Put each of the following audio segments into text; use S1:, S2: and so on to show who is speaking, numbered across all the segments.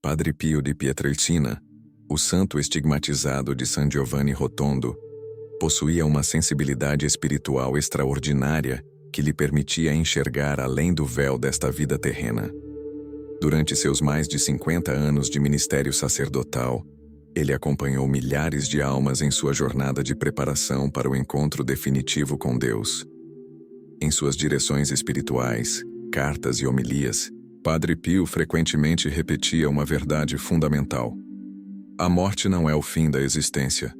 S1: Padre Pio di Pietrelcina, o santo estigmatizado de San Giovanni Rotondo, possuía uma sensibilidade espiritual extraordinária que lhe permitia enxergar além do véu desta vida terrena. Durante seus mais de 50 anos de ministério sacerdotal, ele acompanhou milhares de almas em sua jornada de preparação para o encontro definitivo com Deus. Em suas direções espirituais, cartas e homilias, Padre Pio frequentemente repetia uma verdade fundamental. A morte não é o fim da existência,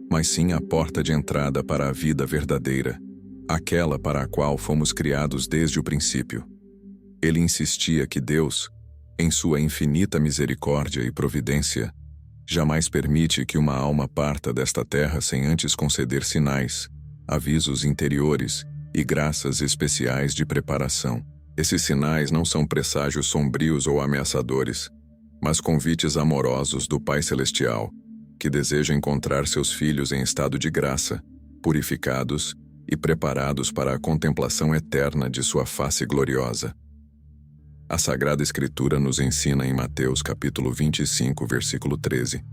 S1: mas sim a porta de entrada para a vida verdadeira, aquela para a qual fomos criados desde o princípio. Ele insistia que Deus, em sua infinita misericórdia e providência, jamais permite que uma alma parta desta terra sem antes conceder sinais, avisos interiores e graças especiais de preparação. Esses sinais não são presságios sombrios ou ameaçadores, mas convites amorosos do Pai Celestial, que deseja encontrar seus filhos em estado de graça, purificados e preparados para a contemplação eterna de sua face gloriosa. A Sagrada Escritura nos ensina em Mateus capítulo 25, versículo 13,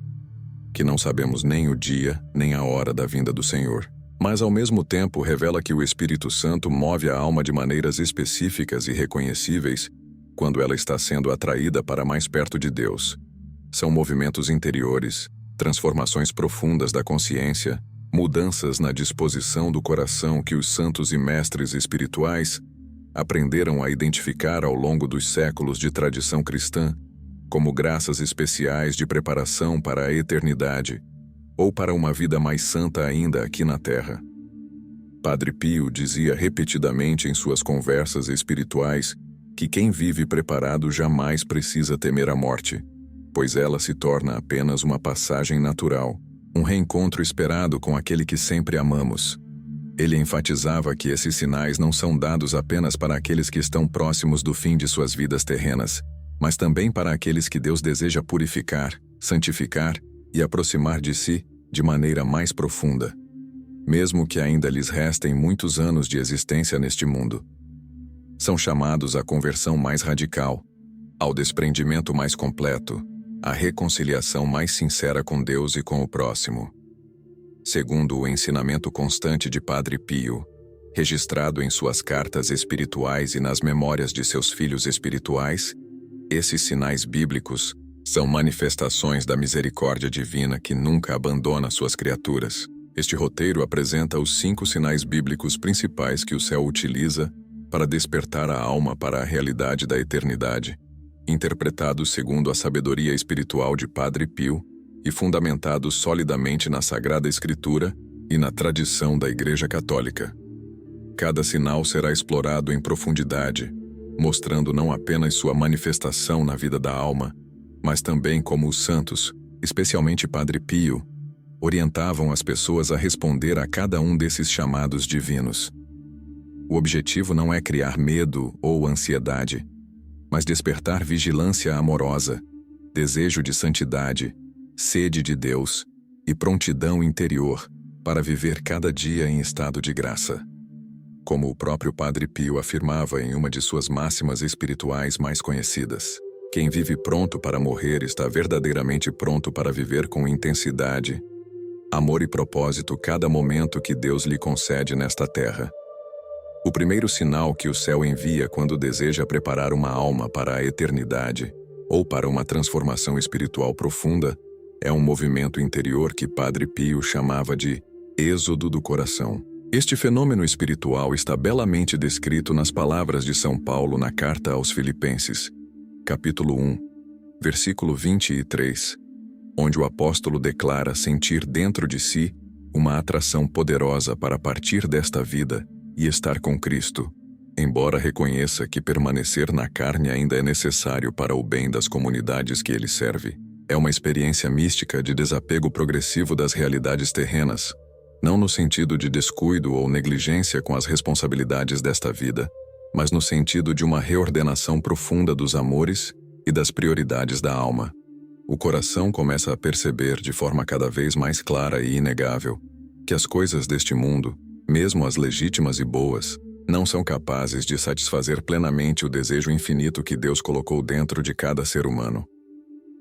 S1: que não sabemos nem o dia nem a hora da vinda do Senhor, mas ao mesmo tempo revela que o Espírito Santo move a alma de maneiras específicas e reconhecíveis quando ela está sendo atraída para mais perto de Deus. São movimentos interiores, transformações profundas da consciência, mudanças na disposição do coração que os santos e mestres espirituais aprenderam a identificar ao longo dos séculos de tradição cristã como graças especiais de preparação para a eternidade ou para uma vida mais santa ainda aqui na Terra. Padre Pio dizia repetidamente em suas conversas espirituais que quem vive preparado jamais precisa temer a morte, pois ela se torna apenas uma passagem natural, um reencontro esperado com aquele que sempre amamos. Ele enfatizava que esses sinais não são dados apenas para aqueles que estão próximos do fim de suas vidas terrenas, mas também para aqueles que Deus deseja purificar, santificar e aproximar de si de maneira mais profunda, mesmo que ainda lhes restem muitos anos de existência neste mundo. São chamados à conversão mais radical, ao desprendimento mais completo, à reconciliação mais sincera com Deus e com o próximo. Segundo o ensinamento constante de Padre Pio, registrado em suas cartas espirituais e nas memórias de seus filhos espirituais, esses sinais bíblicos são manifestações da misericórdia divina que nunca abandona suas criaturas. Este roteiro apresenta os 5 sinais bíblicos principais que o céu utiliza para despertar a alma para a realidade da eternidade, interpretados segundo a sabedoria espiritual de Padre Pio e fundamentados solidamente na Sagrada Escritura e na tradição da Igreja Católica. Cada sinal será explorado em profundidade, mostrando não apenas sua manifestação na vida da alma, mas também como os santos, especialmente Padre Pio, orientavam as pessoas a responder a cada um desses chamados divinos. O objetivo não é criar medo ou ansiedade, mas despertar vigilância amorosa, desejo de santidade, sede de Deus e prontidão interior para viver cada dia em estado de graça. Como o próprio Padre Pio afirmava em uma de suas máximas espirituais mais conhecidas: quem vive pronto para morrer está verdadeiramente pronto para viver com intensidade, amor e propósito cada momento que Deus lhe concede nesta terra. O primeiro sinal que o céu envia quando deseja preparar uma alma para a eternidade ou para uma transformação espiritual profunda é um movimento interior que Padre Pio chamava de êxodo do coração. Este fenômeno espiritual está belamente descrito nas palavras de São Paulo na carta aos Filipenses, capítulo 1, versículo 23, onde o apóstolo declara sentir dentro de si uma atração poderosa para partir desta vida e estar com Cristo, embora reconheça que permanecer na carne ainda é necessário para o bem das comunidades que ele serve. É uma experiência mística de desapego progressivo das realidades terrenas, não no sentido de descuido ou negligência com as responsabilidades desta vida, mas no sentido de uma reordenação profunda dos amores e das prioridades da alma. O coração começa a perceber de forma cada vez mais clara e inegável que as coisas deste mundo, mesmo as legítimas e boas, não são capazes de satisfazer plenamente o desejo infinito que Deus colocou dentro de cada ser humano.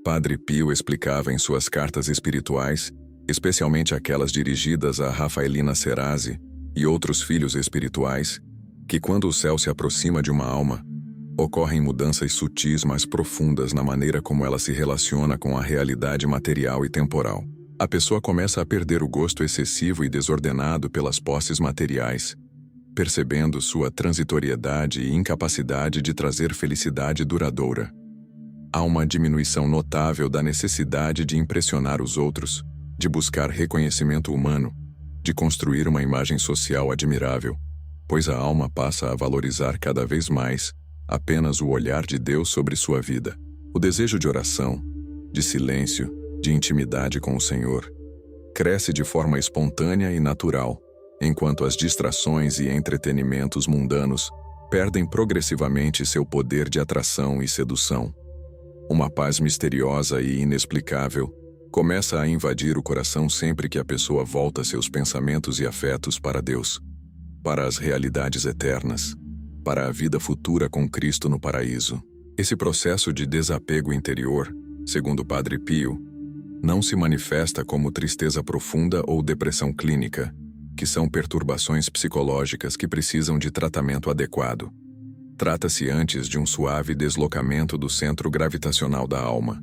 S1: Padre Pio explicava em suas cartas espirituais, especialmente aquelas dirigidas a Rafaelina Serasi e outros filhos espirituais, que quando o céu se aproxima de uma alma, ocorrem mudanças sutis mas profundas na maneira como ela se relaciona com a realidade material e temporal. A pessoa começa a perder o gosto excessivo e desordenado pelas posses materiais, percebendo sua transitoriedade e incapacidade de trazer felicidade duradoura. Há uma diminuição notável da necessidade de impressionar os outros, de buscar reconhecimento humano, de construir uma imagem social admirável, pois a alma passa a valorizar cada vez mais apenas o olhar de Deus sobre sua vida. O desejo de oração, de silêncio, de intimidade com o Senhor, cresce de forma espontânea e natural, enquanto as distrações e entretenimentos mundanos perdem progressivamente seu poder de atração e sedução. Uma paz misteriosa e inexplicável começa a invadir o coração sempre que a pessoa volta seus pensamentos e afetos para Deus, para as realidades eternas, para a vida futura com Cristo no paraíso. Esse processo de desapego interior, segundo Padre Pio, não se manifesta como tristeza profunda ou depressão clínica, que são perturbações psicológicas que precisam de tratamento adequado. Trata-se antes de um suave deslocamento do centro gravitacional da alma,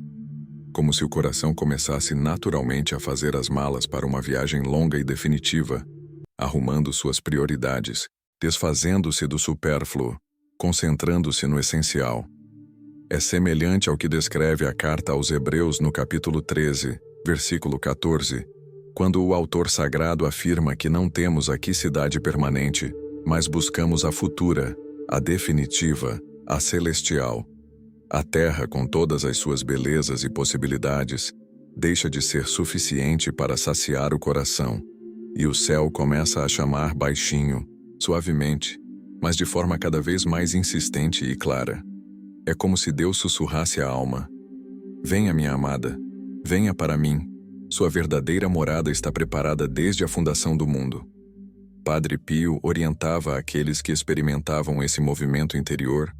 S1: como se o coração começasse naturalmente a fazer as malas para uma viagem longa e definitiva, arrumando suas prioridades, desfazendo-se do supérfluo, concentrando-se no essencial. É semelhante ao que descreve a carta aos Hebreus no capítulo 13, versículo 14, quando o autor sagrado afirma que não temos aqui cidade permanente, mas buscamos a futura, a definitiva, a celestial. A terra, com todas as suas belezas e possibilidades, deixa de ser suficiente para saciar o coração, e o céu começa a chamar baixinho, suavemente, mas de forma cada vez mais insistente e clara. É como se Deus sussurrasse à alma: venha, minha amada, venha para mim, sua verdadeira morada está preparada desde a fundação do mundo. Padre Pio orientava aqueles que experimentavam esse movimento interior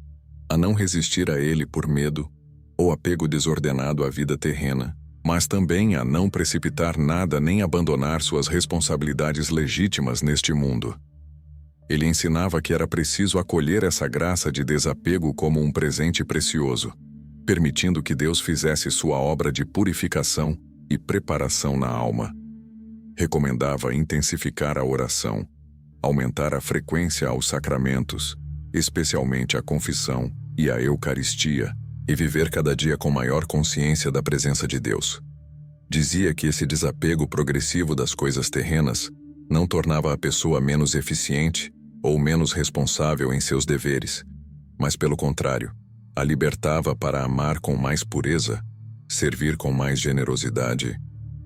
S1: a não resistir a ele por medo ou apego desordenado à vida terrena, mas também a não precipitar nada nem abandonar suas responsabilidades legítimas neste mundo. Ele ensinava que era preciso acolher essa graça de desapego como um presente precioso, permitindo que Deus fizesse sua obra de purificação e preparação na alma. Recomendava intensificar a oração, aumentar a frequência aos sacramentos, especialmente a confissão e a Eucaristia, e viver cada dia com maior consciência da presença de Deus. Dizia que esse desapego progressivo das coisas terrenas não tornava a pessoa menos eficiente ou menos responsável em seus deveres, mas pelo contrário, a libertava para amar com mais pureza, servir com mais generosidade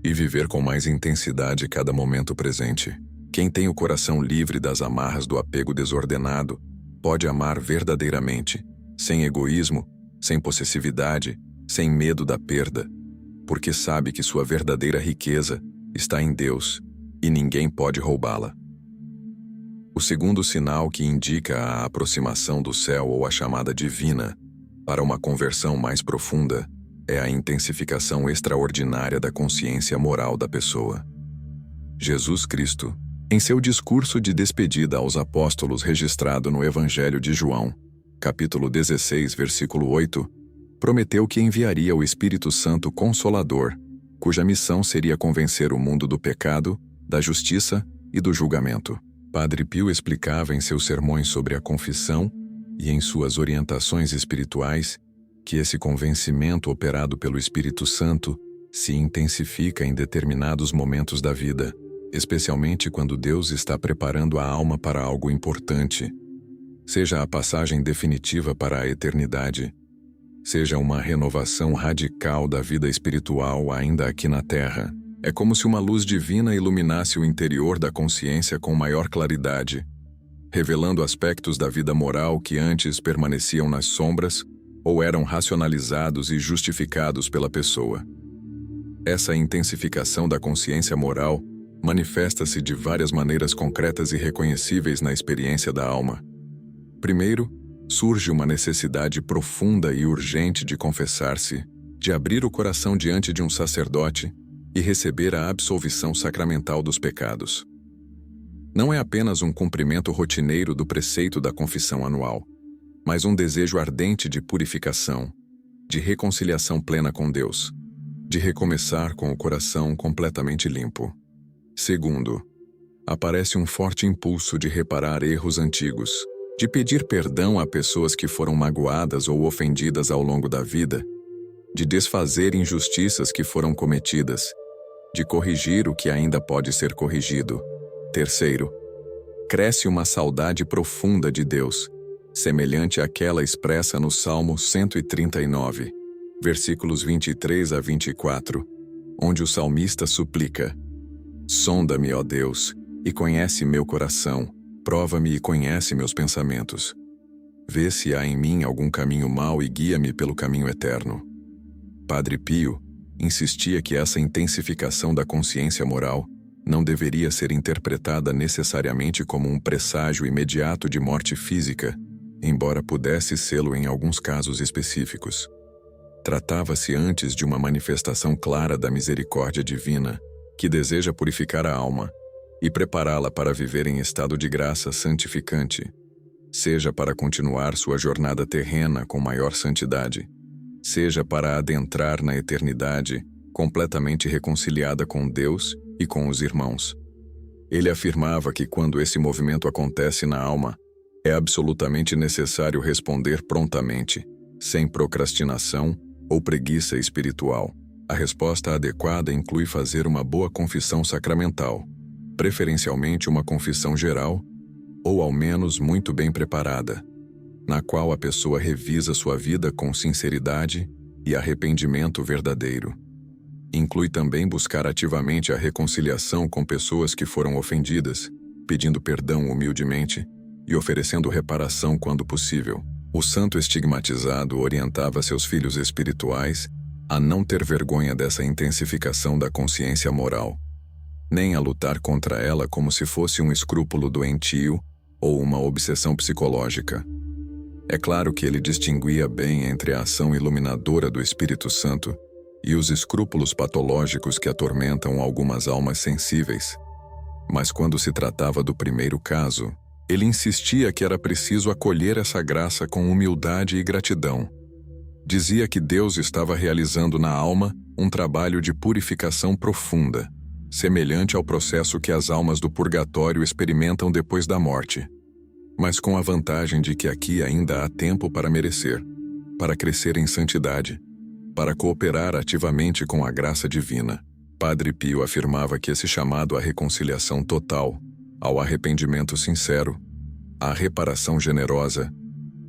S1: e viver com mais intensidade cada momento presente. Quem tem o coração livre das amarras do apego desordenado pode amar verdadeiramente, sem egoísmo, sem possessividade, sem medo da perda, porque sabe que sua verdadeira riqueza está em Deus e ninguém pode roubá-la. O segundo sinal que indica a aproximação do céu ou a chamada divina para uma conversão mais profunda é a intensificação extraordinária da consciência moral da pessoa. Jesus Cristo, em seu discurso de despedida aos apóstolos registrado no Evangelho de João, capítulo 16, versículo 8, prometeu que enviaria o Espírito Santo Consolador, cuja missão seria convencer o mundo do pecado, da justiça e do julgamento. Padre Pio explicava em seus sermões sobre a confissão e em suas orientações espirituais que esse convencimento operado pelo Espírito Santo se intensifica em determinados momentos da vida, especialmente quando Deus está preparando a alma para algo importante, seja a passagem definitiva para a eternidade, seja uma renovação radical da vida espiritual ainda aqui na Terra. É como se uma luz divina iluminasse o interior da consciência com maior claridade, revelando aspectos da vida moral que antes permaneciam nas sombras ou eram racionalizados e justificados pela pessoa. Essa intensificação da consciência moral manifesta-se de várias maneiras concretas e reconhecíveis na experiência da alma. Primeiro, surge uma necessidade profunda e urgente de confessar-se, de abrir o coração diante de um sacerdote e receber a absolvição sacramental dos pecados. Não é apenas um cumprimento rotineiro do preceito da confissão anual, mas um desejo ardente de purificação, de reconciliação plena com Deus, de recomeçar com o coração completamente limpo. Segundo, aparece um forte impulso de reparar erros antigos, de pedir perdão a pessoas que foram magoadas ou ofendidas ao longo da vida, de desfazer injustiças que foram cometidas, de corrigir o que ainda pode ser corrigido. Terceiro, cresce uma saudade profunda de Deus, semelhante àquela expressa no Salmo 139, versículos 23 a 24, onde o salmista suplica: sonda-me, ó Deus, e conhece meu coração, prova-me e conhece meus pensamentos. Vê se há em mim algum caminho mau e guia-me pelo caminho eterno. Padre Pio insistia que essa intensificação da consciência moral não deveria ser interpretada necessariamente como um presságio imediato de morte física, embora pudesse sê-lo em alguns casos específicos. Tratava-se antes de uma manifestação clara da misericórdia divina, que deseja purificar a alma e prepará-la para viver em estado de graça santificante, seja para continuar sua jornada terrena com maior santidade, seja para adentrar na eternidade completamente reconciliada com Deus e com os irmãos. Ele afirmava que quando esse movimento acontece na alma, é absolutamente necessário responder prontamente, sem procrastinação ou preguiça espiritual. A resposta adequada inclui fazer uma boa confissão sacramental, preferencialmente uma confissão geral, ou ao menos muito bem preparada, na qual a pessoa revisa sua vida com sinceridade e arrependimento verdadeiro. Inclui também buscar ativamente a reconciliação com pessoas que foram ofendidas, pedindo perdão humildemente e oferecendo reparação quando possível. O santo estigmatizado orientava seus filhos espirituais a não ter vergonha dessa intensificação da consciência moral, nem a lutar contra ela como se fosse um escrúpulo doentio ou uma obsessão psicológica. É claro que ele distinguia bem entre a ação iluminadora do Espírito Santo e os escrúpulos patológicos que atormentam algumas almas sensíveis. Mas quando se tratava do primeiro caso, ele insistia que era preciso acolher essa graça com humildade e gratidão. Dizia que Deus estava realizando na alma um trabalho de purificação profunda, semelhante ao processo que as almas do purgatório experimentam depois da morte, mas com a vantagem de que aqui ainda há tempo para merecer, para crescer em santidade, para cooperar ativamente com a graça divina. Padre Pio afirmava que esse chamado à reconciliação total, ao arrependimento sincero, à reparação generosa,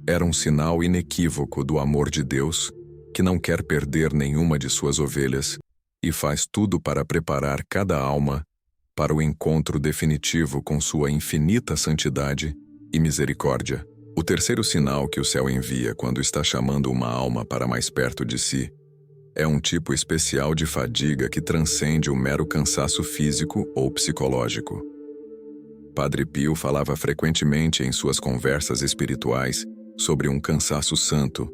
S1: era um sinal inequívoco do amor de Deus, que não quer perder nenhuma de suas ovelhas e faz tudo para preparar cada alma para o encontro definitivo com sua infinita santidade e misericórdia. O terceiro sinal que o céu envia quando está chamando uma alma para mais perto de si é um tipo especial de fadiga que transcende o mero cansaço físico ou psicológico. Padre Pio falava frequentemente em suas conversas espirituais sobre um cansaço santo,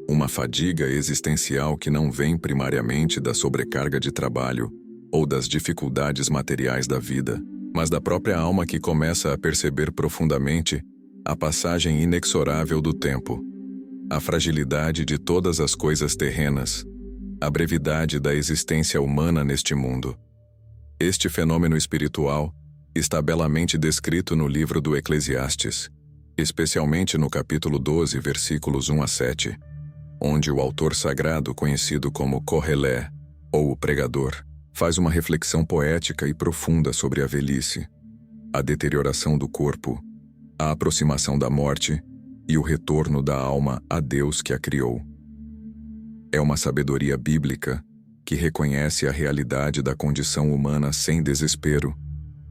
S1: uma fadiga existencial que não vem primariamente da sobrecarga de trabalho ou das dificuldades materiais da vida, mas da própria alma que começa a perceber profundamente a passagem inexorável do tempo, a fragilidade de todas as coisas terrenas, a brevidade da existência humana neste mundo. Este fenômeno espiritual está belamente descrito no livro do Eclesiastes, especialmente no capítulo 12, versículos 1 a 7, onde o autor sagrado conhecido como Correlé, ou o pregador, faz uma reflexão poética e profunda sobre a velhice, a deterioração do corpo, a aproximação da morte e o retorno da alma a Deus que a criou. É uma sabedoria bíblica que reconhece a realidade da condição humana sem desespero,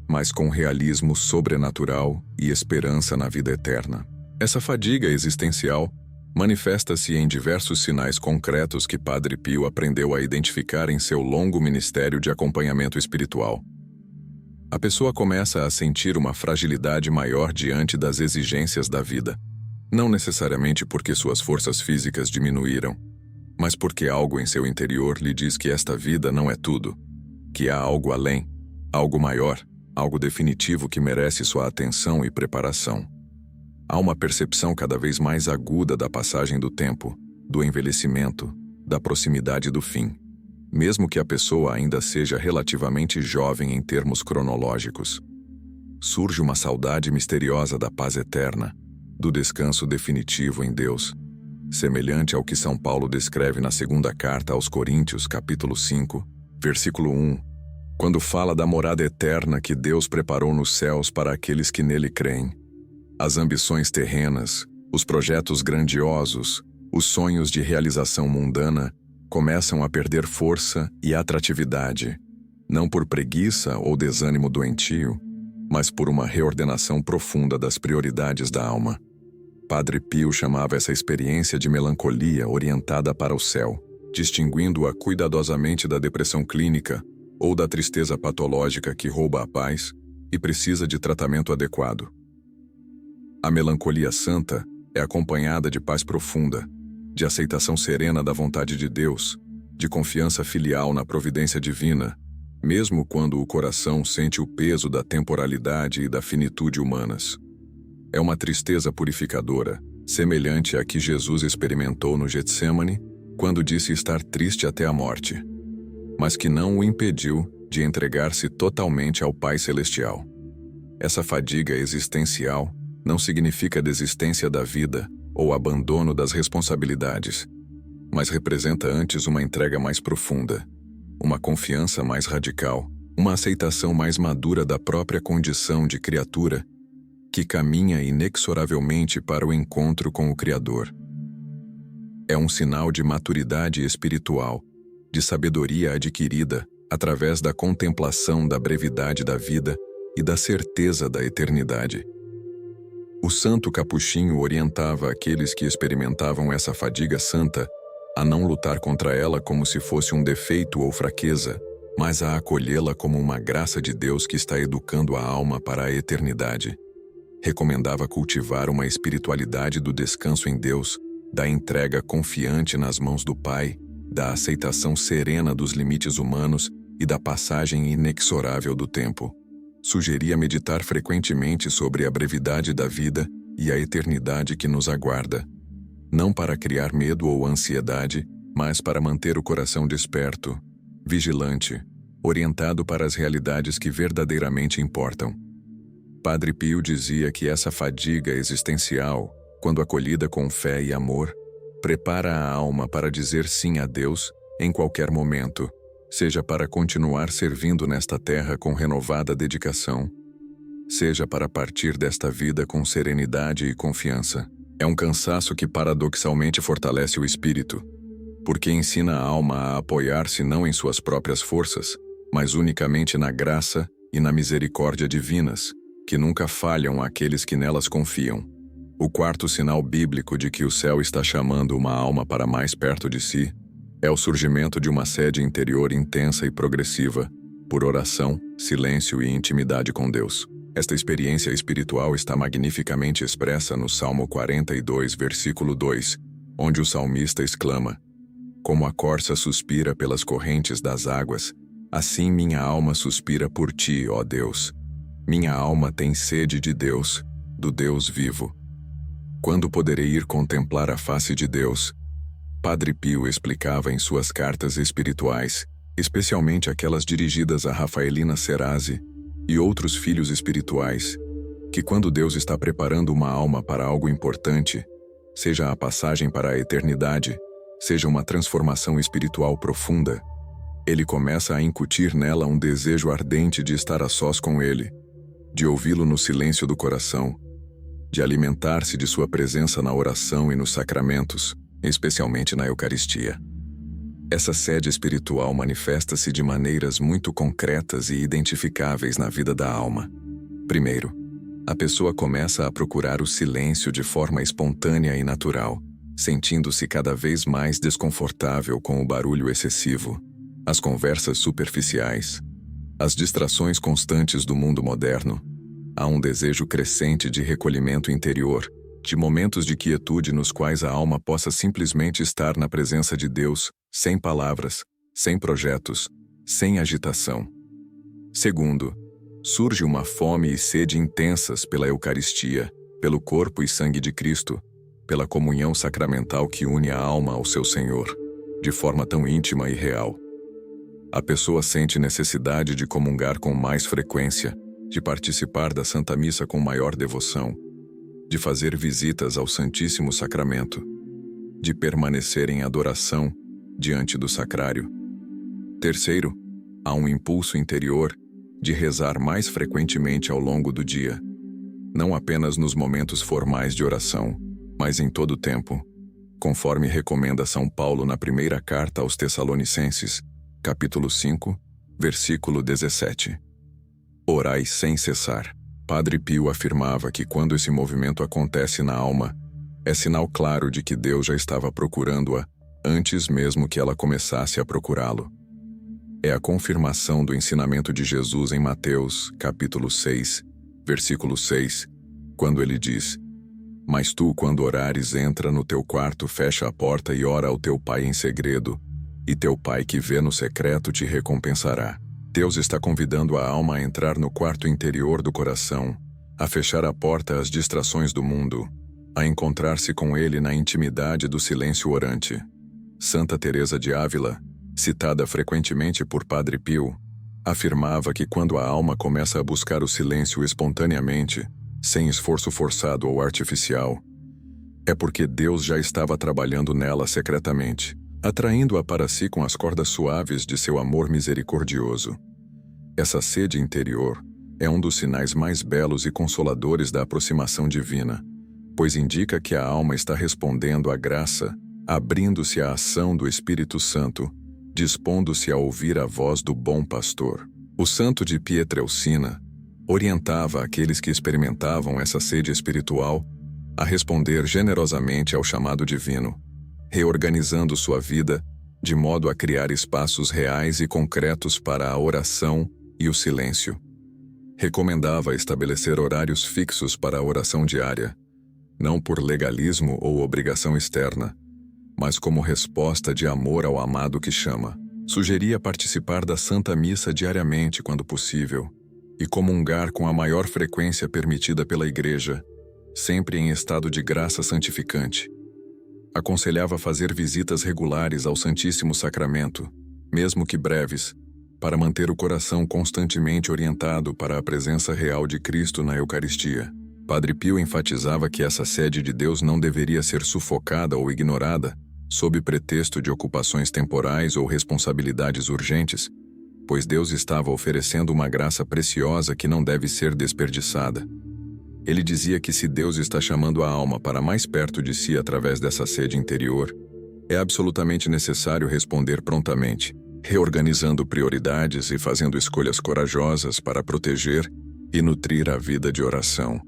S1: mas com realismo sobrenatural e esperança na vida eterna. Essa fadiga existencial manifesta-se em diversos sinais concretos que Padre Pio aprendeu a identificar em seu longo ministério de acompanhamento espiritual. A pessoa começa a sentir uma fragilidade maior diante das exigências da vida, não necessariamente porque suas forças físicas diminuíram, mas porque algo em seu interior lhe diz que esta vida não é tudo, que há algo além, algo maior, algo definitivo que merece sua atenção e preparação. Há uma percepção cada vez mais aguda da passagem do tempo, do envelhecimento, da proximidade do fim, mesmo que a pessoa ainda seja relativamente jovem em termos cronológicos. Surge uma saudade misteriosa da paz eterna, do descanso definitivo em Deus, semelhante ao que São Paulo descreve na segunda carta aos Coríntios, capítulo 5, versículo 1, quando fala da morada eterna que Deus preparou nos céus para aqueles que nele creem. As ambições terrenas, os projetos grandiosos, os sonhos de realização mundana começam a perder força e atratividade, não por preguiça ou desânimo doentio, mas por uma reordenação profunda das prioridades da alma. Padre Pio chamava essa experiência de melancolia orientada para o céu, distinguindo-a cuidadosamente da depressão clínica ou da tristeza patológica que rouba a paz e precisa de tratamento adequado. A melancolia santa é acompanhada de paz profunda, de aceitação serena da vontade de Deus, de confiança filial na providência divina, mesmo quando o coração sente o peso da temporalidade e da finitude humanas. É uma tristeza purificadora, semelhante à que Jesus experimentou no Getsêmani, quando disse estar triste até a morte, mas que não o impediu de entregar-se totalmente ao Pai Celestial. Essa fadiga existencial não significa desistência da vida ou abandono das responsabilidades, mas representa antes uma entrega mais profunda, uma confiança mais radical, uma aceitação mais madura da própria condição de criatura que caminha inexoravelmente para o encontro com o Criador. É um sinal de maturidade espiritual, de sabedoria adquirida através da contemplação da brevidade da vida e da certeza da eternidade. O santo capuchinho orientava aqueles que experimentavam essa fadiga santa a não lutar contra ela como se fosse um defeito ou fraqueza, mas a acolhê-la como uma graça de Deus que está educando a alma para a eternidade. Recomendava cultivar uma espiritualidade do descanso em Deus, da entrega confiante nas mãos do Pai, da aceitação serena dos limites humanos e da passagem inexorável do tempo. Sugeria meditar frequentemente sobre a brevidade da vida e a eternidade que nos aguarda, não para criar medo ou ansiedade, mas para manter o coração desperto, vigilante, orientado para as realidades que verdadeiramente importam. Padre Pio dizia que essa fadiga existencial, quando acolhida com fé e amor, prepara a alma para dizer sim a Deus em qualquer momento, seja para continuar servindo nesta terra com renovada dedicação, seja para partir desta vida com serenidade e confiança. É um cansaço que paradoxalmente fortalece o espírito, porque ensina a alma a apoiar-se não em suas próprias forças, mas unicamente na graça e na misericórdia divinas, que nunca falham àqueles que nelas confiam. O quarto sinal bíblico de que o céu está chamando uma alma para mais perto de si é o surgimento de uma sede interior intensa e progressiva, por oração, silêncio e intimidade com Deus. Esta experiência espiritual está magnificamente expressa no Salmo 42, versículo 2, onde o salmista exclama: "Como a corça suspira pelas correntes das águas, assim minha alma suspira por ti, ó Deus. Minha alma tem sede de Deus, do Deus vivo. Quando poderei ir contemplar a face de Deus?" Padre Pio explicava em suas cartas espirituais, especialmente aquelas dirigidas a Rafaelina Serasi e outros filhos espirituais, que quando Deus está preparando uma alma para algo importante, seja a passagem para a eternidade, seja uma transformação espiritual profunda, Ele começa a incutir nela um desejo ardente de estar a sós com Ele, de ouvi-lo no silêncio do coração, de alimentar-se de sua presença na oração e nos sacramentos, especialmente na Eucaristia. Essa sede espiritual manifesta-se de maneiras muito concretas e identificáveis na vida da alma. Primeiro, a pessoa começa a procurar o silêncio de forma espontânea e natural, sentindo-se cada vez mais desconfortável com o barulho excessivo, as conversas superficiais, as distrações constantes do mundo moderno. Há um desejo crescente de recolhimento interior, de momentos de quietude nos quais a alma possa simplesmente estar na presença de Deus, sem palavras, sem projetos, sem agitação. Segundo, surge uma fome e sede intensas pela Eucaristia, pelo corpo e sangue de Cristo, pela comunhão sacramental que une a alma ao seu Senhor, de forma tão íntima e real. A pessoa sente necessidade de comungar com mais frequência, de participar da Santa Missa com maior devoção, de fazer visitas ao Santíssimo Sacramento, de permanecer em adoração diante do sacrário. Terceiro, há um impulso interior de rezar mais frequentemente ao longo do dia, não apenas nos momentos formais de oração, mas em todo o tempo, conforme recomenda São Paulo na primeira carta aos Tessalonicenses, capítulo 5, versículo 17. Orai sem cessar. Padre Pio afirmava que quando esse movimento acontece na alma, é sinal claro de que Deus já estava procurando-a antes mesmo que ela começasse a procurá-lo. É a confirmação do ensinamento de Jesus em Mateus, capítulo 6, versículo 6, quando ele diz: Mas tu, quando orares, entra no teu quarto, fecha a porta e ora ao teu Pai em segredo, e teu Pai que vê no secreto te recompensará. Deus está convidando a alma a entrar no quarto interior do coração, a fechar a porta às distrações do mundo, a encontrar-se com Ele na intimidade do silêncio orante. Santa Teresa de Ávila, citada frequentemente por Padre Pio, afirmava que quando a alma começa a buscar o silêncio espontaneamente, sem esforço forçado ou artificial, é porque Deus já estava trabalhando nela secretamente, atraindo-a para si com as cordas suaves de seu amor misericordioso. Essa sede interior é um dos sinais mais belos e consoladores da aproximação divina, pois indica que a alma está respondendo à graça, abrindo-se à ação do Espírito Santo, dispondo-se a ouvir a voz do bom pastor. O santo de Pietrelcina orientava aqueles que experimentavam essa sede espiritual a responder generosamente ao chamado divino, reorganizando sua vida de modo a criar espaços reais e concretos para a oração e o silêncio. Recomendava estabelecer horários fixos para a oração diária, não por legalismo ou obrigação externa, mas como resposta de amor ao amado que chama. Sugeria participar da Santa Missa diariamente quando possível e comungar com a maior frequência permitida pela Igreja, sempre em estado de graça santificante. Aconselhava fazer visitas regulares ao Santíssimo Sacramento, mesmo que breves, para manter o coração constantemente orientado para a presença real de Cristo na Eucaristia. Padre Pio enfatizava que essa sede de Deus não deveria ser sufocada ou ignorada, sob pretexto de ocupações temporais ou responsabilidades urgentes, pois Deus estava oferecendo uma graça preciosa que não deve ser desperdiçada. Ele dizia que se Deus está chamando a alma para mais perto de si através dessa sede interior, é absolutamente necessário responder prontamente, reorganizando prioridades e fazendo escolhas corajosas para proteger e nutrir a vida de oração.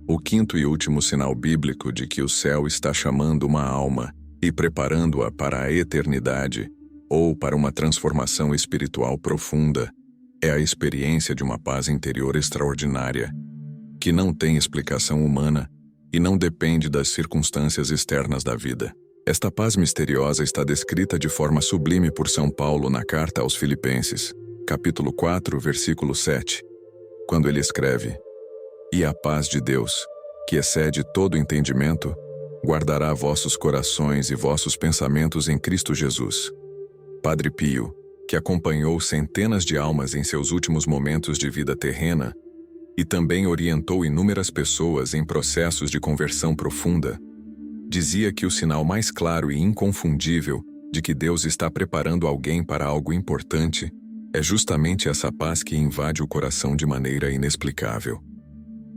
S1: O quinto e último sinal bíblico de que o céu está chamando uma alma e preparando-a para a eternidade ou para uma transformação espiritual profunda é a experiência de uma paz interior extraordinária, que não tem explicação humana e não depende das circunstâncias externas da vida. Esta paz misteriosa está descrita de forma sublime por São Paulo na carta aos Filipenses, capítulo 4, versículo 7, quando ele escreve: E a paz de Deus, que excede todo entendimento, guardará vossos corações e vossos pensamentos em Cristo Jesus. Padre Pio, que acompanhou centenas de almas em seus últimos momentos de vida terrena e também orientou inúmeras pessoas em processos de conversão profunda, dizia que o sinal mais claro e inconfundível de que Deus está preparando alguém para algo importante é justamente essa paz que invade o coração de maneira inexplicável.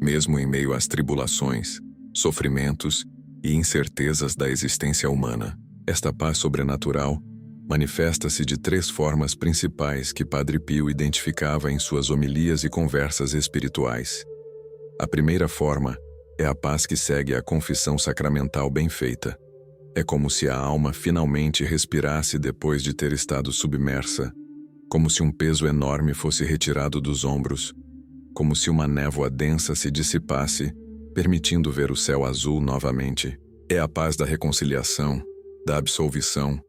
S1: Mesmo em meio às tribulações, sofrimentos e incertezas da existência humana, esta paz sobrenatural manifesta-se de três formas principais que Padre Pio identificava em suas homilias e conversas espirituais. A primeira forma é a paz que segue a confissão sacramental bem feita. É como se a alma finalmente respirasse depois de ter estado submersa, como se um peso enorme fosse retirado dos ombros, como se uma névoa densa se dissipasse, permitindo ver o céu azul novamente. É a paz da reconciliação, da absolvição,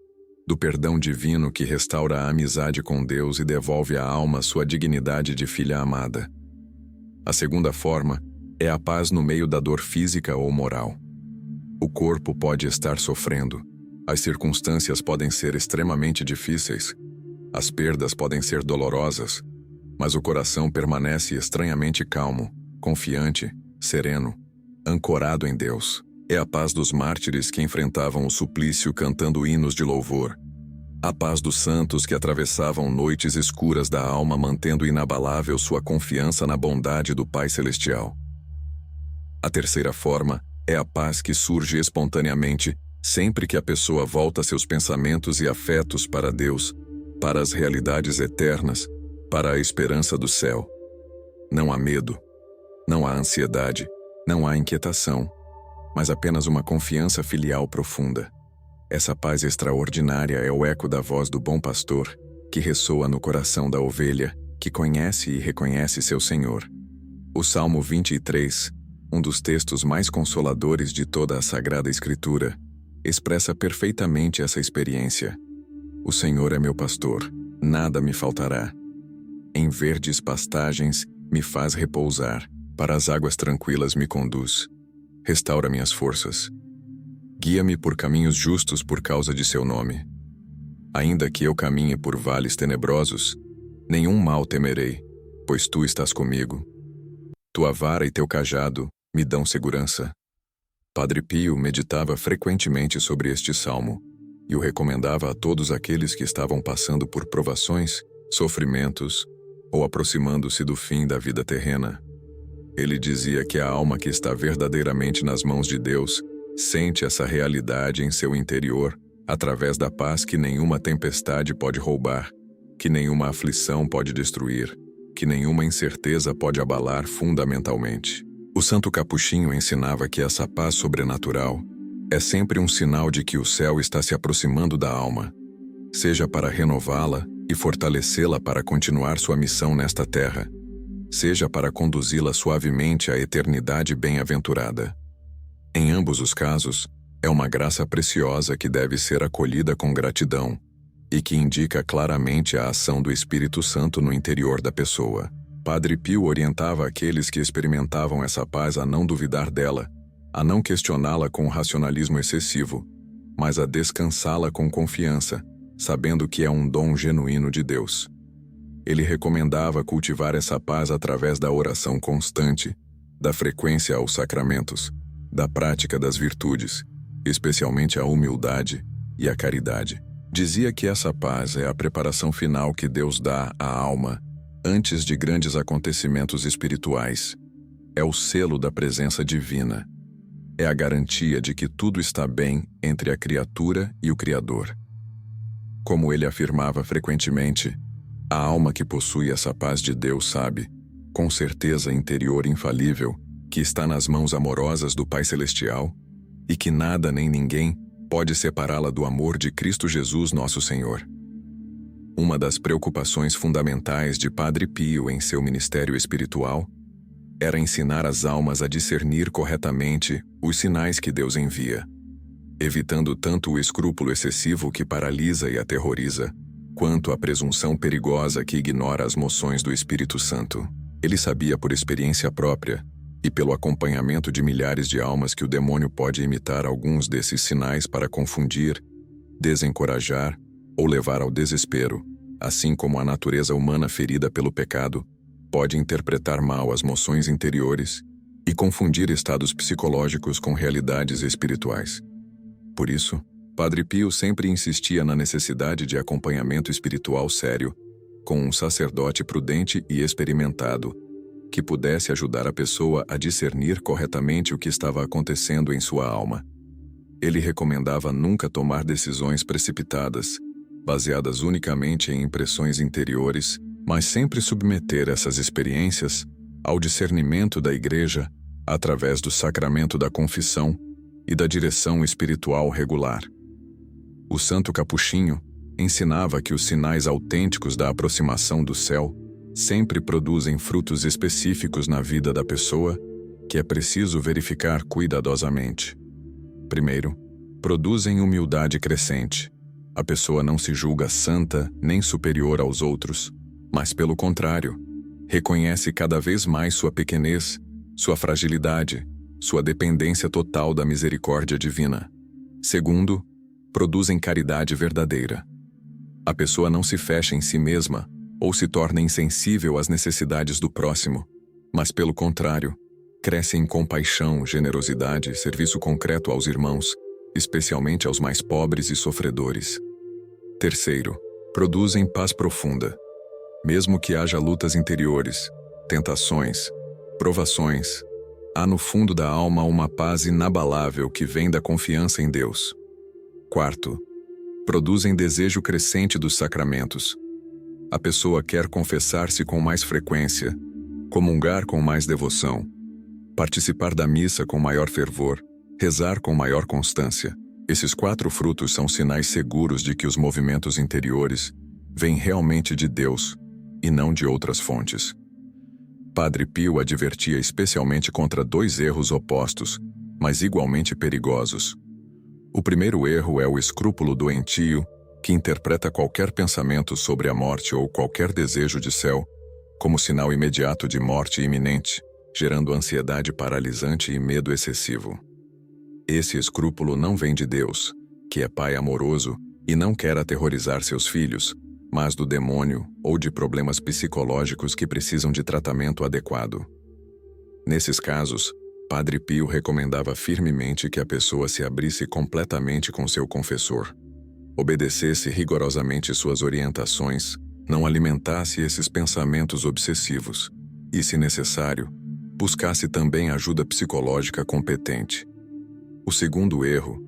S1: do perdão divino que restaura a amizade com Deus e devolve à alma sua dignidade de filha amada. A segunda forma é a paz no meio da dor física ou moral. O corpo pode estar sofrendo, as circunstâncias podem ser extremamente difíceis, as perdas podem ser dolorosas, mas o coração permanece estranhamente calmo, confiante, sereno, ancorado em Deus. É a paz dos mártires que enfrentavam o suplício cantando hinos de louvor. A paz dos santos que atravessavam noites escuras da alma mantendo inabalável sua confiança na bondade do Pai Celestial. A terceira forma é a paz que surge espontaneamente sempre que a pessoa volta seus pensamentos e afetos para Deus, para as realidades eternas, para a esperança do céu. Não há medo, não há ansiedade, não há inquietação, mas apenas uma confiança filial profunda. Essa paz extraordinária é o eco da voz do bom pastor, que ressoa no coração da ovelha, que conhece e reconhece seu Senhor. O Salmo 23, um dos textos mais consoladores de toda a Sagrada Escritura, expressa perfeitamente essa experiência. O Senhor é meu pastor, nada me faltará. Em verdes pastagens me faz repousar, para as águas tranquilas me conduz. Restaura minhas forças. Guia-me por caminhos justos por causa de seu nome. Ainda que eu caminhe por vales tenebrosos, nenhum mal temerei, pois tu estás comigo. Tua vara e teu cajado me dão segurança. Padre Pio meditava frequentemente sobre este salmo e o recomendava a todos aqueles que estavam passando por provações, sofrimentos ou aproximando-se do fim da vida terrena. Ele dizia que a alma que está verdadeiramente nas mãos de Deus sente essa realidade em seu interior através da paz que nenhuma tempestade pode roubar, que nenhuma aflição pode destruir, que nenhuma incerteza pode abalar fundamentalmente. O Santo Capuchinho ensinava que essa paz sobrenatural é sempre um sinal de que o céu está se aproximando da alma, seja para renová-la e fortalecê-la para continuar sua missão nesta terra, seja para conduzi-la suavemente à eternidade bem-aventurada. Em ambos os casos, é uma graça preciosa que deve ser acolhida com gratidão e que indica claramente a ação do Espírito Santo no interior da pessoa. Padre Pio orientava aqueles que experimentavam essa paz a não duvidar dela, a não questioná-la com racionalismo excessivo, mas a descansá-la com confiança, sabendo que é um dom genuíno de Deus. Ele recomendava cultivar essa paz através da oração constante, da frequência aos sacramentos, da prática das virtudes, especialmente a humildade e a caridade. Dizia que essa paz é a preparação final que Deus dá à alma antes de grandes acontecimentos espirituais. É o selo da presença divina. É a garantia de que tudo está bem entre a criatura e o Criador. Como ele afirmava frequentemente, a alma que possui essa paz de Deus sabe, com certeza interior infalível, que está nas mãos amorosas do Pai Celestial e que nada nem ninguém pode separá-la do amor de Cristo Jesus nosso Senhor. Uma das preocupações fundamentais de Padre Pio em seu ministério espiritual era ensinar as almas a discernir corretamente os sinais que Deus envia, evitando tanto o escrúpulo excessivo que paralisa e aterroriza, quanto a presunção perigosa que ignora as moções do Espírito Santo. Ele sabia por experiência própria e pelo acompanhamento de milhares de almas que o demônio pode imitar alguns desses sinais para confundir, desencorajar ou levar ao desespero, assim como a natureza humana ferida pelo pecado pode interpretar mal as moções interiores e confundir estados psicológicos com realidades espirituais. Por isso, Padre Pio sempre insistia na necessidade de acompanhamento espiritual sério, com um sacerdote prudente e experimentado, que pudesse ajudar a pessoa a discernir corretamente o que estava acontecendo em sua alma. Ele recomendava nunca tomar decisões precipitadas, baseadas unicamente em impressões interiores, mas sempre submeter essas experiências ao discernimento da Igreja através do sacramento da confissão e da direção espiritual regular. O Santo Capuchinho ensinava que os sinais autênticos da aproximação do céu sempre produzem frutos específicos na vida da pessoa que é preciso verificar cuidadosamente. Primeiro, produzem humildade crescente. A pessoa não se julga santa nem superior aos outros, mas pelo contrário, reconhece cada vez mais sua pequenez, sua fragilidade, sua dependência total da misericórdia divina. Segundo, produzem caridade verdadeira. A pessoa não se fecha em si mesma ou se torna insensível às necessidades do próximo, mas pelo contrário, cresce em compaixão, generosidade, serviço concreto aos irmãos, especialmente aos mais pobres e sofredores. Terceiro, produzem paz profunda. Mesmo que haja lutas interiores, tentações, provações, há no fundo da alma uma paz inabalável que vem da confiança em Deus. Quarto, produzem desejo crescente dos sacramentos. A pessoa quer confessar-se com mais frequência, comungar com mais devoção, participar da missa com maior fervor, rezar com maior constância. Esses 4 frutos são sinais seguros de que os movimentos interiores vêm realmente de Deus e não de outras fontes. Padre Pio advertia especialmente contra 2 erros opostos, mas igualmente perigosos. O primeiro erro é o escrúpulo doentio, que interpreta qualquer pensamento sobre a morte ou qualquer desejo de céu como sinal imediato de morte iminente, gerando ansiedade paralisante e medo excessivo. Esse escrúpulo não vem de Deus, que é Pai amoroso e não quer aterrorizar seus filhos, mas do demônio ou de problemas psicológicos que precisam de tratamento adequado. Nesses casos, Padre Pio recomendava firmemente que a pessoa se abrisse completamente com seu confessor, obedecesse rigorosamente suas orientações, não alimentasse esses pensamentos obsessivos e, se necessário, buscasse também ajuda psicológica competente. O segundo erro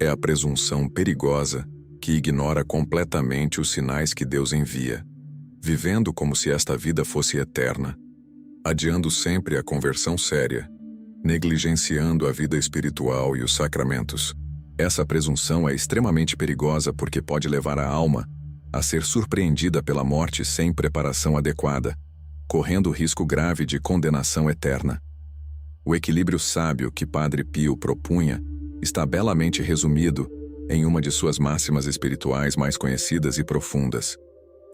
S1: é a presunção perigosa que ignora completamente os sinais que Deus envia, vivendo como se esta vida fosse eterna, adiando sempre a conversão séria, negligenciando a vida espiritual e os sacramentos. Essa presunção é extremamente perigosa porque pode levar a alma a ser surpreendida pela morte sem preparação adequada, correndo risco grave de condenação eterna. O equilíbrio sábio que Padre Pio propunha está belamente resumido em uma de suas máximas espirituais mais conhecidas e profundas: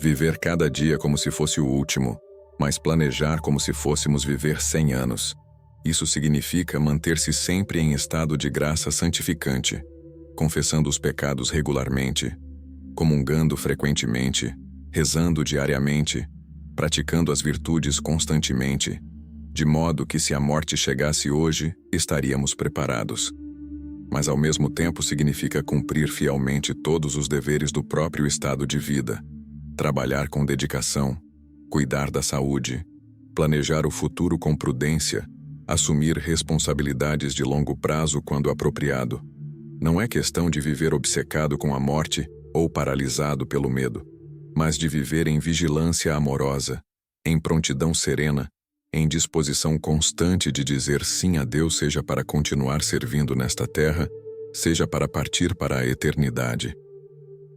S1: viver cada dia como se fosse o último, mas planejar como se fôssemos viver 100 anos. Isso significa manter-se sempre em estado de graça santificante, confessando os pecados regularmente, comungando frequentemente, rezando diariamente, praticando as virtudes constantemente, de modo que se a morte chegasse hoje, estaríamos preparados. Mas ao mesmo tempo significa cumprir fielmente todos os deveres do próprio estado de vida, trabalhar com dedicação, cuidar da saúde, planejar o futuro com prudência, assumir responsabilidades de longo prazo quando apropriado. Não é questão de viver obcecado com a morte ou paralisado pelo medo, mas de viver em vigilância amorosa, em prontidão serena, em disposição constante de dizer sim a Deus, seja para continuar servindo nesta terra, seja para partir para a eternidade.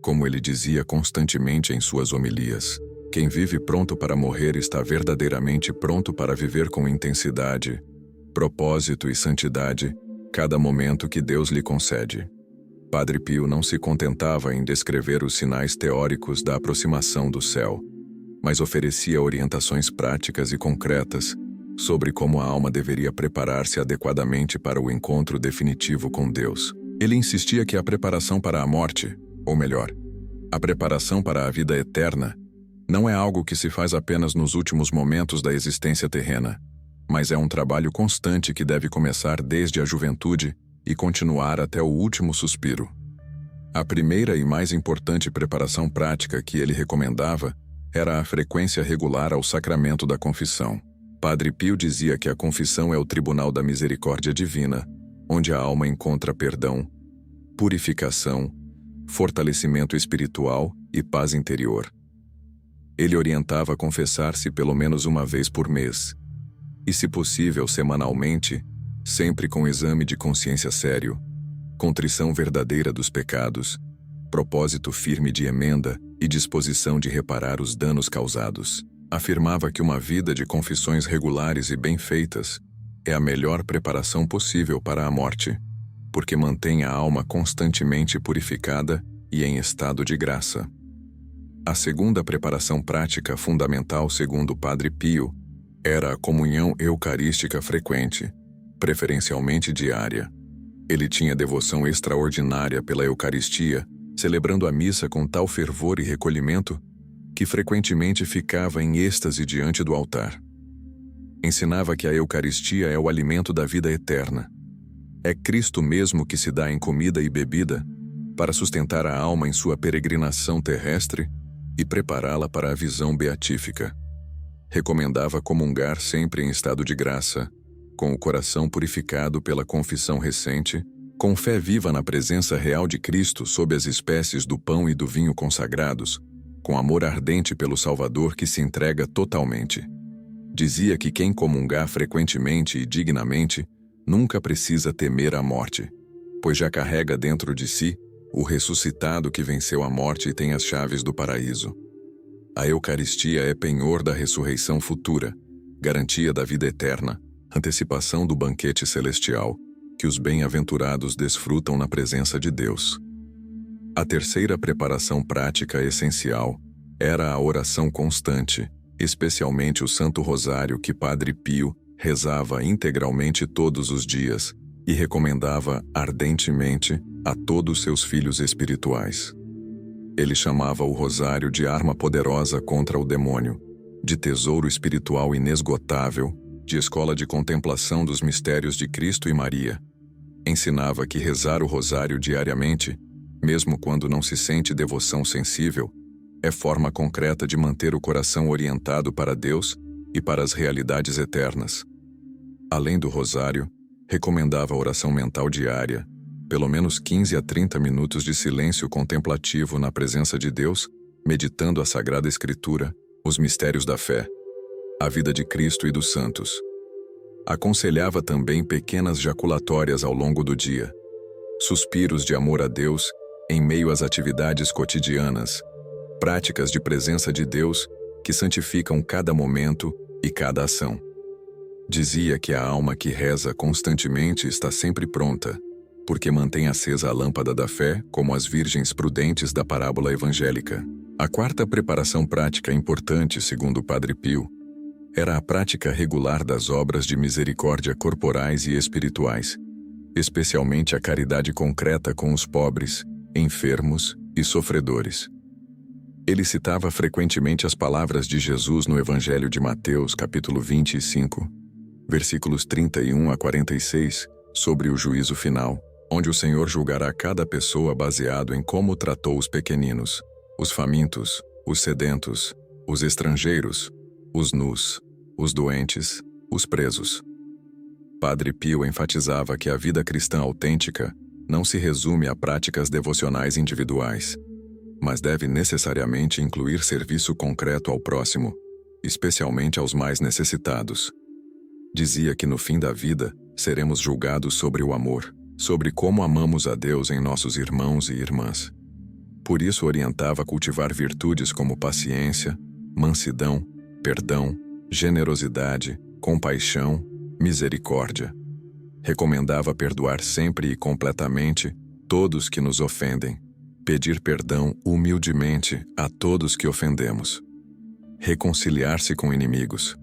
S1: Como ele dizia constantemente em suas homilias, quem vive pronto para morrer está verdadeiramente pronto para viver com intensidade, propósito e santidade cada momento que Deus lhe concede. Padre Pio não se contentava em descrever os sinais teóricos da aproximação do céu, mas oferecia orientações práticas e concretas sobre como a alma deveria preparar-se adequadamente para o encontro definitivo com Deus. Ele insistia que a preparação para a morte, ou melhor, a preparação para a vida eterna, não é algo que se faz apenas nos últimos momentos da existência terrena, mas é um trabalho constante que deve começar desde a juventude e continuar até o último suspiro. A primeira e mais importante preparação prática que ele recomendava era a frequência regular ao sacramento da confissão. Padre Pio dizia que a confissão é o tribunal da misericórdia divina, onde a alma encontra perdão, purificação, fortalecimento espiritual e paz interior. Ele orientava a confessar-se pelo menos uma vez por mês, e se possível semanalmente, sempre com exame de consciência sério, contrição verdadeira dos pecados, propósito firme de emenda e disposição de reparar os danos causados. Afirmava que uma vida de confissões regulares e bem feitas é a melhor preparação possível para a morte, porque mantém a alma constantemente purificada e em estado de graça. A segunda preparação prática fundamental, segundo o Padre Pio, era a comunhão eucarística frequente, preferencialmente diária. Ele tinha devoção extraordinária pela Eucaristia, celebrando a missa com tal fervor e recolhimento que frequentemente ficava em êxtase diante do altar. Ensinava que a Eucaristia é o alimento da vida eterna. É Cristo mesmo que se dá em comida e bebida para sustentar a alma em sua peregrinação terrestre e prepará-la para a visão beatífica. Recomendava comungar sempre em estado de graça, com o coração purificado pela confissão recente, com fé viva na presença real de Cristo sob as espécies do pão e do vinho consagrados, com amor ardente pelo Salvador que se entrega totalmente. Dizia que quem comungar frequentemente e dignamente nunca precisa temer a morte, pois já carrega dentro de si o ressuscitado que venceu a morte e tem as chaves do paraíso. A Eucaristia é penhor da ressurreição futura, garantia da vida eterna, antecipação do banquete celestial, que os bem-aventurados desfrutam na presença de Deus. A terceira preparação prática essencial era a oração constante, especialmente o Santo Rosário que Padre Pio rezava integralmente todos os dias e recomendava ardentemente a todos seus filhos espirituais. Ele chamava o rosário de arma poderosa contra o demônio, de tesouro espiritual inesgotável, de escola de contemplação dos mistérios de Cristo e Maria. Ensinava que rezar o rosário diariamente, mesmo quando não se sente devoção sensível, é forma concreta de manter o coração orientado para Deus e para as realidades eternas. Além do rosário, recomendava a oração mental diária, pelo menos 15 a 30 minutos de silêncio contemplativo na presença de Deus, meditando a Sagrada Escritura, os mistérios da fé, a vida de Cristo e dos santos. Aconselhava também pequenas jaculatórias ao longo do dia, suspiros de amor a Deus em meio às atividades cotidianas, práticas de presença de Deus que santificam cada momento e cada ação. Dizia que a alma que reza constantemente está sempre pronta, porque mantém acesa a lâmpada da fé, como as virgens prudentes da parábola evangélica. A quarta preparação prática importante, segundo o Padre Pio, era a prática regular das obras de misericórdia corporais e espirituais, especialmente a caridade concreta com os pobres, enfermos e sofredores. Ele citava frequentemente as palavras de Jesus no Evangelho de Mateus, capítulo 25, versículos 31 a 46, sobre o juízo final, onde o Senhor julgará cada pessoa baseado em como tratou os pequeninos, os famintos, os sedentos, os estrangeiros, os nus, os doentes, os presos. Padre Pio enfatizava que a vida cristã autêntica não se resume a práticas devocionais individuais, mas deve necessariamente incluir serviço concreto ao próximo, especialmente aos mais necessitados. Dizia que no fim da vida seremos julgados sobre o amor, sobre como amamos a Deus em nossos irmãos e irmãs. Por isso orientava a cultivar virtudes como paciência, mansidão, perdão, generosidade, compaixão, misericórdia. Recomendava perdoar sempre e completamente todos que nos ofendem, pedir perdão humildemente a todos que ofendemos, reconciliar-se com inimigos,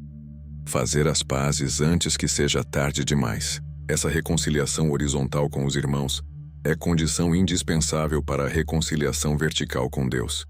S1: fazer as pazes antes que seja tarde demais. Essa reconciliação horizontal com os irmãos é condição indispensável para a reconciliação vertical com Deus.